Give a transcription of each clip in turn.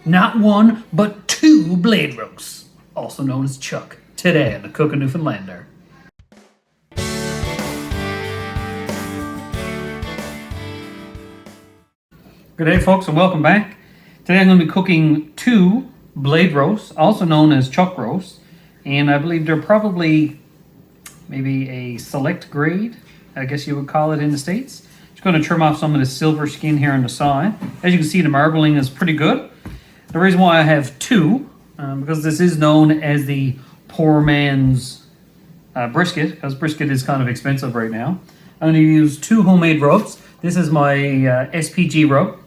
not one, but two blade roasts, also known as chuck, today on the Cookin Newfoundlander. Good day, folks, and welcome back. Today I'm going to be cooking two blade roasts, also known as chuck roasts, and I believe they're probably maybe a select grade, I guess you would call it in the States. Just going to trim off some of the silver skin here on the side. As you can see, the marbling is pretty good. The reason why I have two, because this is known as the poor man's brisket, because brisket is kind of expensive right now. I'm going to use two homemade rubs. This is my SPG rub,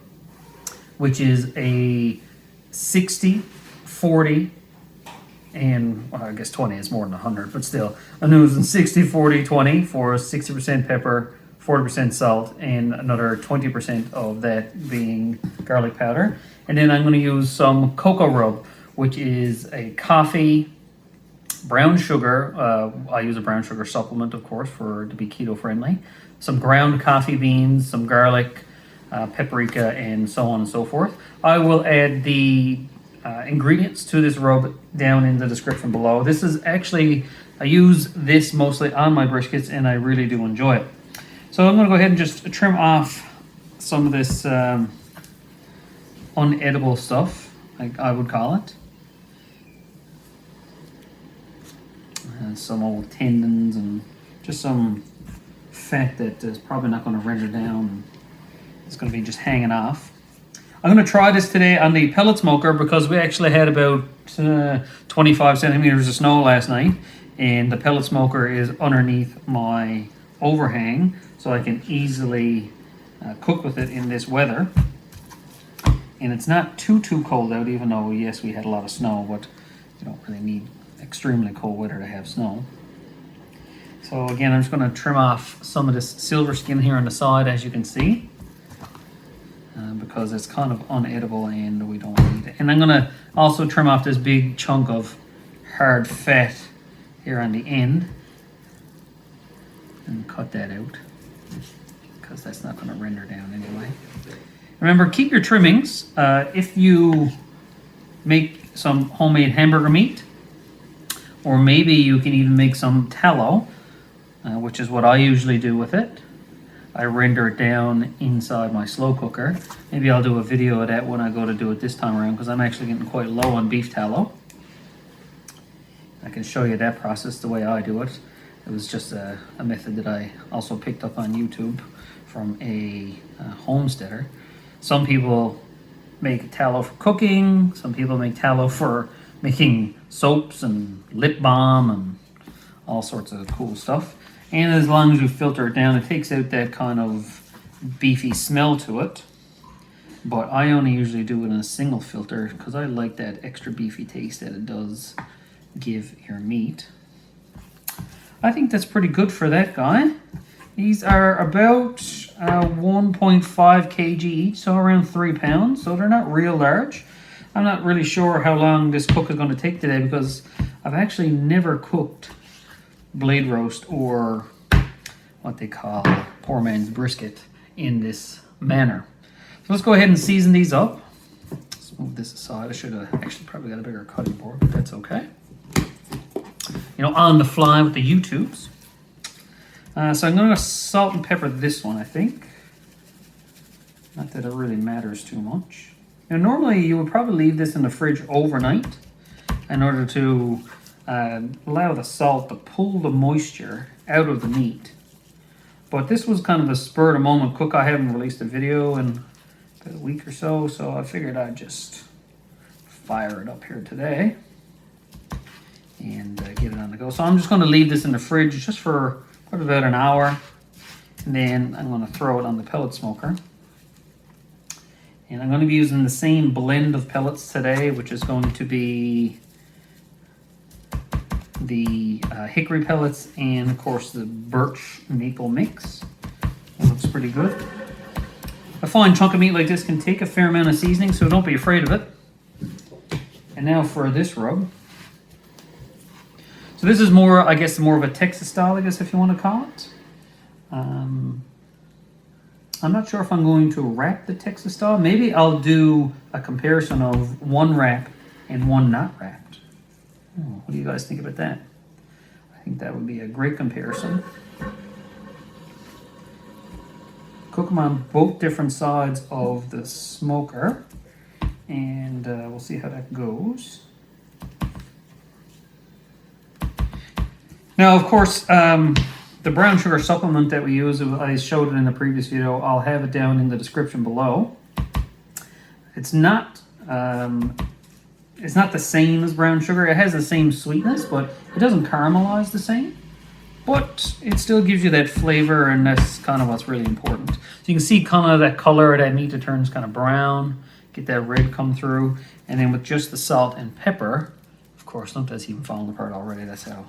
which is a 60, 40, and well, I guess 20 is more than 100, but still. I'm using 60, 40, 20 for 60% pepper, 40% salt, and another 20% of that being garlic powder. And then I'm going to use some cocoa rub, which is a coffee, brown sugar. I use a brown sugar supplement, of course, to be keto friendly. Some ground coffee beans, some garlic, paprika, and so on and so forth. I will add the ingredients to this rub down in the description below. This is actually, I use this mostly on my briskets and I really do enjoy it. So I'm going to go ahead and just trim off some of this unedible stuff, like I would call it. Some old tendons and just some fat that is probably not going to render down. It's going to be just hanging off. I'm going to try this today on the pellet smoker because we actually had about 25 centimeters of snow last night, and the pellet smoker is underneath my overhang, so I can easily cook with it in this weather. And it's not too cold out, even though yes, we had a lot of snow, but you don't really need extremely cold weather to have snow. So again, I'm just going to trim off some of this silver skin here on the side, as you can see, because it's kind of unedible and we don't need it. And I'm going to also trim off this big chunk of hard fat here on the end and cut that out because that's not going to render down anyway. Remember, keep your trimmings. If you make some homemade hamburger meat, or maybe you can even make some tallow, which is what I usually do with it. I render it down inside my slow cooker. Maybe I'll do a video of that when I go to do it this time around, because I'm actually getting quite low on beef tallow. I can show you that process the way I do it. It was just a method that I also picked up on YouTube from a homesteader. Some people make tallow for cooking. Some people make tallow for making soaps and lip balm and all sorts of cool stuff. And as long as you filter it down, it takes out that kind of beefy smell to it. But I only usually do it in a single filter because I like that extra beefy taste that it does give your meat. I think that's pretty good for that guy. These are about 1.5 kg each, so around 3 pounds. So they're not real large. I'm not really sure how long this cook is going to take today because I've actually never cooked blade roast or what they call poor man's brisket in this manner. So let's go ahead and season these up. Let's move this aside. I should have actually probably got a bigger cutting board, but that's okay. You know, on the fly with the YouTubes. So I'm going to salt and pepper this one, I think. Not that it really matters too much. Now, normally you would probably leave this in the fridge overnight in order to allow the salt to pull the moisture out of the meat. But this was kind of a spur of the moment cook. I haven't released a video in about a week or so, so I figured I'd just fire it up here today and get it on the go. So I'm just going to leave this in the fridge just for probably about an hour, and then I'm going to throw it on the pellet smoker. And I'm going to be using the same blend of pellets today, which is going to be the hickory pellets and, of course, the birch maple mix. It looks pretty good. A fine chunk of meat like this can take a fair amount of seasoning, so don't be afraid of it. And now for this rub. So this is more, I guess, more of a Texas style, I guess, if you want to call it. I'm not sure if I'm going to wrap the Texas style. Maybe I'll do a comparison of one wrap and one not wrapped. Oh, what do you guys think about that? I think that would be a great comparison. Cook them on both different sides of the smoker, and we'll see how that goes. Now, of course, the brown sugar supplement that we use, I showed it in the previous video. I'll have it down in the description below. It's not the same as brown sugar. It has the same sweetness, but it doesn't caramelize the same. But it still gives you that flavor, and that's kind of what's really important. So you can see kind of that color of that meat, it turns kind of brown, get that red come through, and then with just the salt and pepper, of course, look, that's even falling apart already. That's how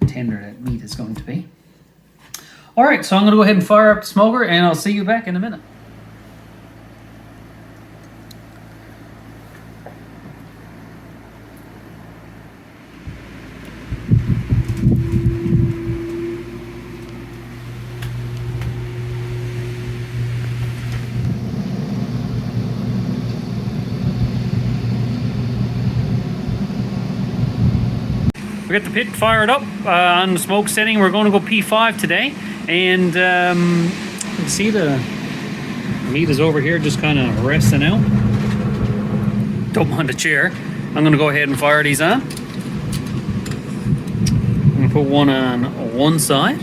tender that meat is going to be. All right, so I'm going to go ahead and fire up the smoker, and I'll see you back in a minute. We got the pit fired up on the smoke setting. We're going to go P5 today, and you can see the meat is over here just kind of resting out. Don't mind the chair. I'm going to go ahead and fire these on. I'm going to put one on one side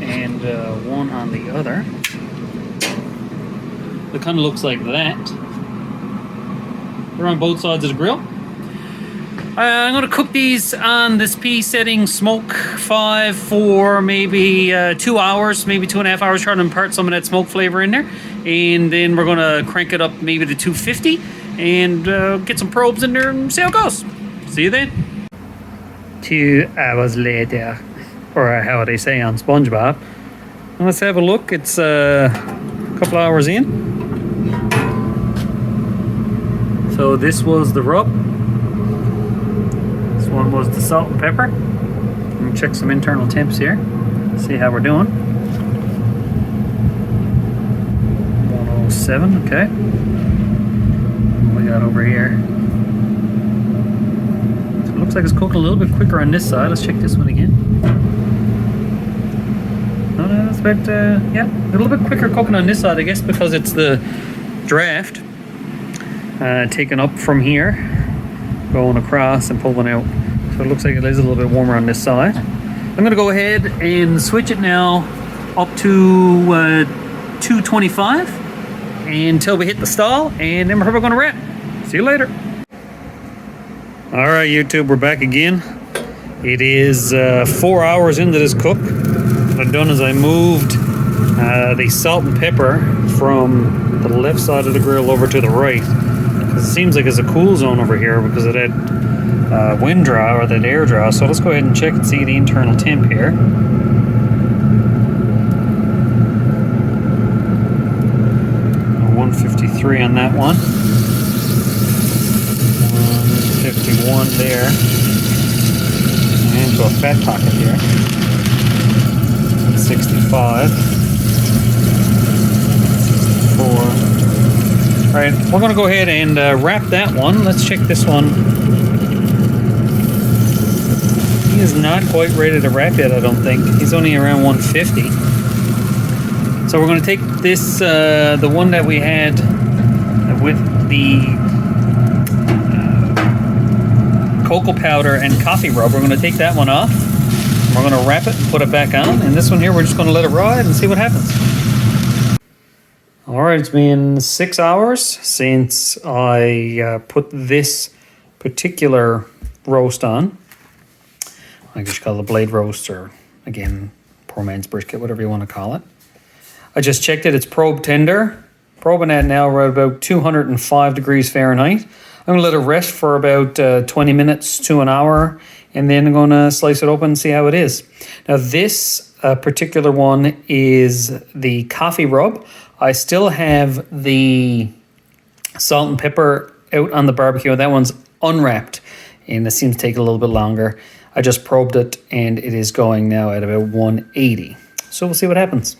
and one on the other. It kind of looks like that. They're on both sides of the grill. I'm going to cook these on this P setting, smoke 5 for maybe 2 hours, maybe 2.5 hours, trying to impart some of that smoke flavor in there. And then we're going to crank it up maybe to 250 and get some probes in there and see how it goes. See you then. 2 hours later, or how they say on SpongeBob. Let's have a look. It's a couple hours in. So this was the rub. One was the salt and pepper. Let me check some internal temps here. See how we're doing. 107, okay. What we got over here? So it looks like it's cooking a little bit quicker on this side. Let's check this one again. No, that's about, yeah, a little bit quicker cooking on this side, I guess, because it's the draft taken up from here, going across and pulling out. So it looks like it is a little bit warmer on this side. I'm going to go ahead and switch it now up to 225 until we hit the stall, and then we're probably going to wrap. See you later. All right, YouTube, we're back again. It is 4 hours into this cook. What I've done is I moved the salt and pepper from the left side of the grill over to the right. It seems like it's a cool zone over here because of that wind draw or that air draw. So let's go ahead and check and see the internal temp here. A 153 on that one. 151 there. And into a fat pocket here. 65. 64. All right, we're going to go ahead and wrap that one. Let's check this one. He is not quite ready to wrap yet, I don't think. He's only around 150. So we're going to take this, the one that we had with the cocoa powder and coffee rub. We're going to take that one off. We're going to wrap it, put it back on. And this one here, we're just going to let it ride and see what happens. All right, it's been 6 hours since I put this particular roast on. I guess you call it a blade roast, or again, poor man's brisket, whatever you want to call it. I just checked it, it's probe tender. Probing that now, we're at about 205 degrees Fahrenheit. I'm going to let it rest for about 20 minutes to an hour, and then I'm going to slice it open and see how it is. Now this particular one is the coffee rub. I still have the salt and pepper out on the barbecue. That one's unwrapped, and it seems to take a little bit longer. I just probed it, and it is going now at about 180. So we'll see what happens.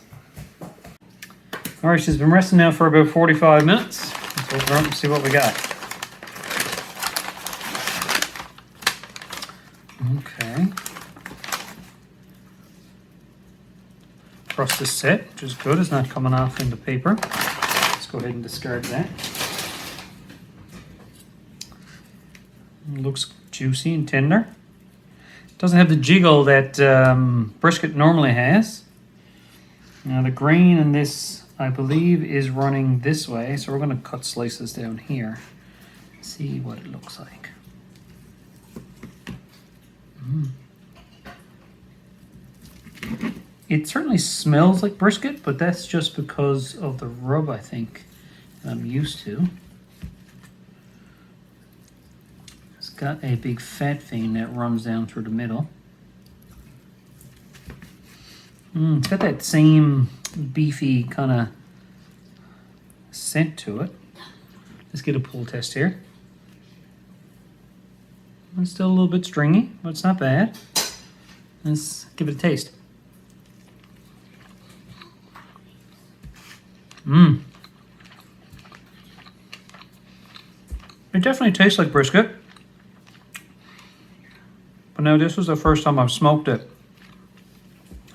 All right, she's been resting now for about 45 minutes. Let's open her up and see what we got. Okay. Crust is set, which is good. It's not coming off in the paper. Let's go ahead and discard that. It looks juicy and tender. Doesn't have the jiggle that brisket normally has. Now the grain in this, I believe, is running this way, so we're going to cut slices down here. See what it looks like. It certainly smells like brisket, but that's just because of the rub, I think, that I'm used to. It's got a big fat vein that runs down through the middle. It's got that same beefy kind of scent to it. Let's get a pull test here. It's still a little bit stringy, but it's not bad. Let's give it a taste. It definitely tastes like brisket. But now this was the first time I've smoked it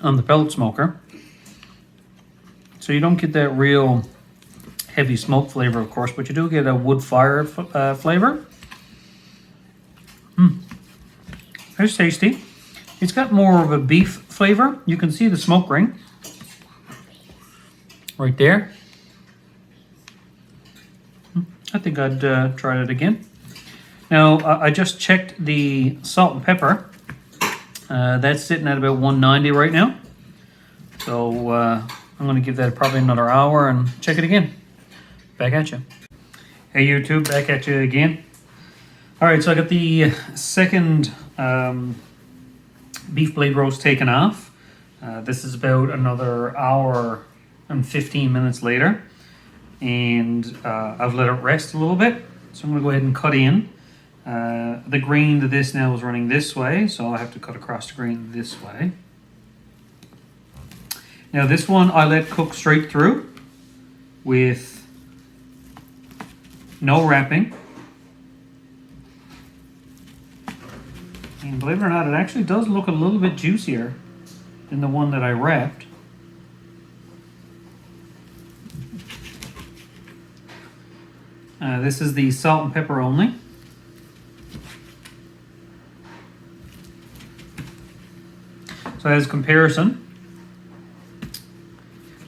on the pellet smoker. So you don't get that real heavy smoke flavor, of course, but you do get a wood fire flavor. It's tasty. It's got more of a beef flavor. You can see the smoke ring right there. I think I'd try it again. Now, I just checked the salt and pepper. That's sitting at about 190 right now. So I'm going to give that probably another hour and check it again. Back at you. Hey YouTube, back at you again. All right, so I got the second beef blade roast taken off. This is about another hour and 15 minutes later. And I've let it rest a little bit. So I'm going to go ahead and cut in. The grain to this now is running this way, so I have to cut across the grain this way. Now this one I let cook straight through with no wrapping. And believe it or not, it actually does look a little bit juicier than the one that I wrapped. This is the salt and pepper only. So as comparison,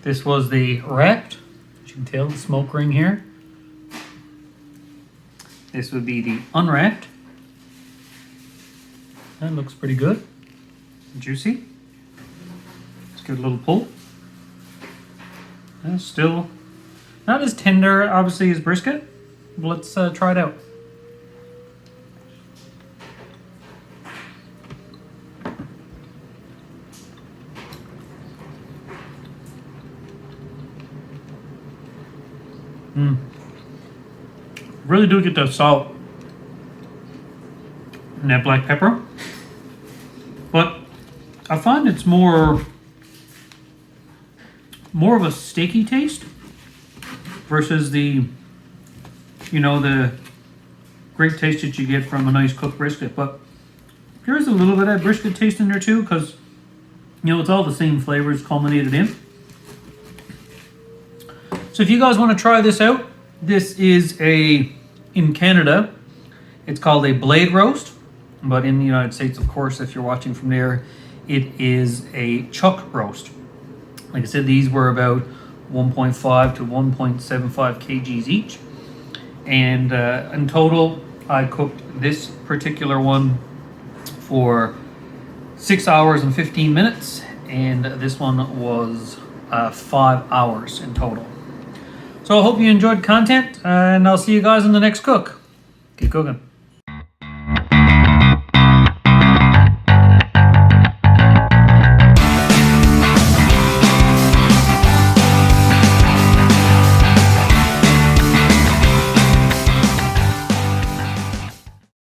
this was the wrapped. As you can tell, the smoke ring here. This would be the unwrapped. That looks pretty good. Juicy. Let's give it a little pull. And still not as tender, obviously, as brisket. Let's try it out. Really do get that salt and that black pepper, but I find it's more of a steaky taste versus the the great taste that you get from a nice cooked brisket. But there's a little bit of brisket taste in there too, because it's all the same flavors culminated in. So if you guys want to try this out, this is in Canada, it's called a blade roast, but in the United States, of course, if you're watching from there, it is a chuck roast. Like I said, these were about 1.5 to 1.75 kgs each. And in total, I cooked this particular one for 6 hours and 15 minutes. And this one was 5 hours in total. So I hope you enjoyed content, and I'll see you guys in the next cook. Keep cooking.